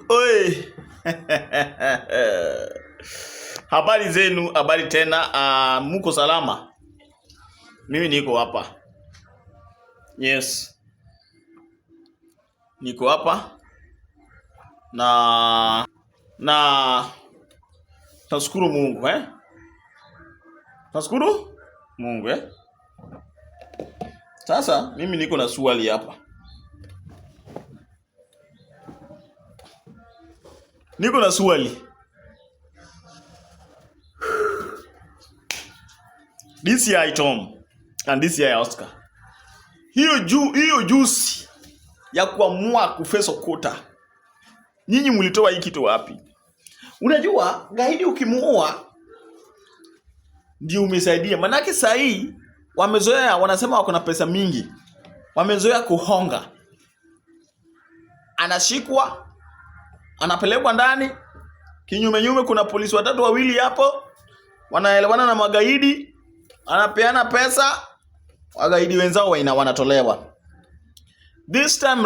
Oi. Habari zenu, habari tena. Muko salama? Mimi niko hapa. Yes. Niko hapa. Na tashukuru Mungu, Tashukuru Mungu, Sasa mimi niko na swali hapa. Niko na swali. DCI Tom and DCI Oscar. Hiyo juzi ya kuamua kufeso kota. Nyinyi mlitoa hii kitu wapi? Unajua gaidi ukimuoa ndio umesaidia. Manake saa hii wamezoea, wanasema wako na pesa mingi. Wamezoea kuhonga. Anashikwa, anapelekwa ndani. Kinyume kuna polisi watatu wawili hapo. Wanaelewana na magaidi. Anapeana pesa. Wagaidi wenzao wanatolewa. This time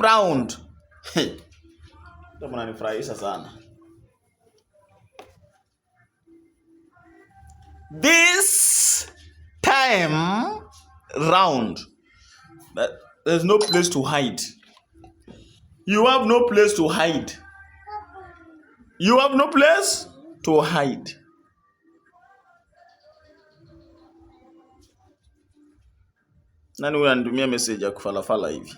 round. Ndio mnanifurahisha sana. This time round. There's no place to hide. You have no place to hide. You have no place to hide. Nani huyu anitumia message ya kufalafala hivi?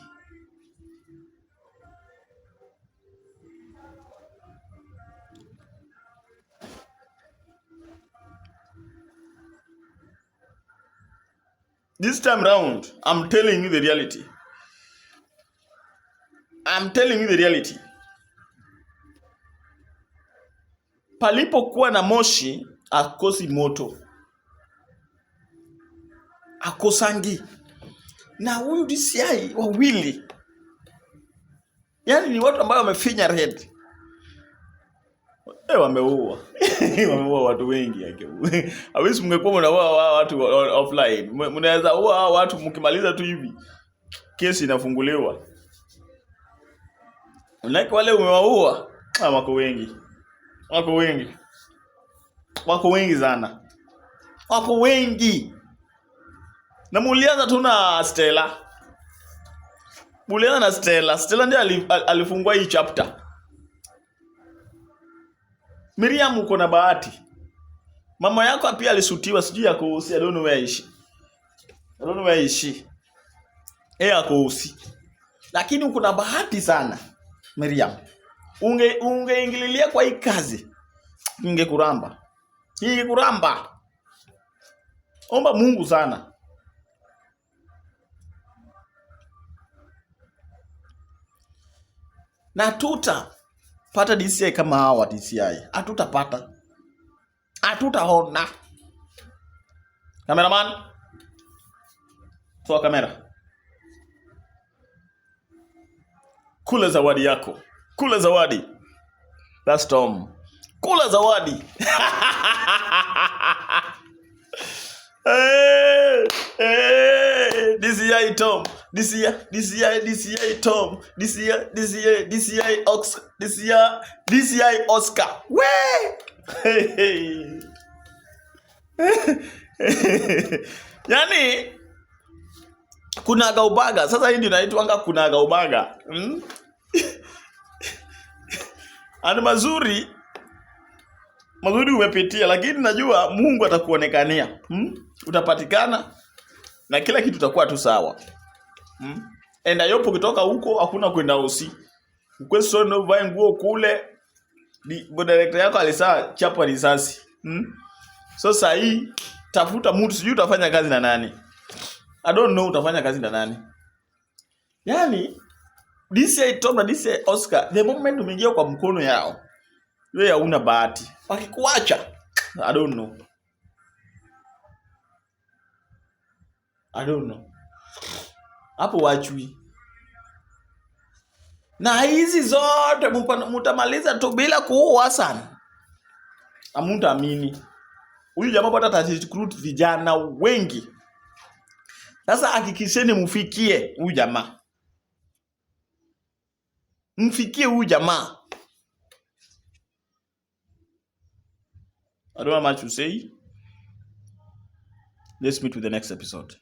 This time round, I'm telling you the reality. Palipokuwa na moshi, akosi moto. Akosangi. Na huyu DCI wawili. Yaani ni watu ambao wamefinya red. Wameua. Wameua watu wengi yake. Hawezi mngekuwa mnaua watu offline. Mnaweza ua watu mkimaliza tu hivi. Kesi inafunguliwa. Unaki wale umewaua, wako wengi. Wako wengi sana. Wako wengi. Na mulianza tu na Stella. Stella ndiye alifungua hii chapter. Miriam uko na bahati. Mama yako pia alisutiwa, sijui yako usi, I don't know where is she. Yako usi. Lakini uko na bahati sana, Miriam. Ungeingililia kwa hii kazi. Ingekuramba. Omba Mungu sana. Na pata DCI kama hawa DCI. Hatutaona. Cameraman. Toa kamera. Kula zawadi yako. That's Tom. Kula zawadi. DCI Tom. DCI Tom. DCI Oscar. Yaani kunaga ubaga. Sasa hii ndio inaitwa kunaga ubaga. Ani mazuri umepitia, lakini najua Mungu atakuonekania. Utapatikana na kila kitu itakuwa tu sawa. Enda yopo kutoka huko hakuna kwenda usi. Ukweso no vae nguo kule. Director yako alisa chapa risasi. So saa hii tafuta mtu, sijui utafanya kazi na nani. I don't know utafanya kazi na nani. Yaani DCI Tom na DCI Oscar, the moment umeingia kwa mkono yao, wewe hauna bahati. Wakikuacha, I don't know. Hapo wachui. Na hizi zote mtamaliza tu bila kuua sana. Hamtaamini. Huyu jamaa bado atarecruit vijana wengi. Sasa hakikisheni mfikie huyu jamaa. Mfikie huyu jamaa. I don't know much to say. Let's meet with the next episode.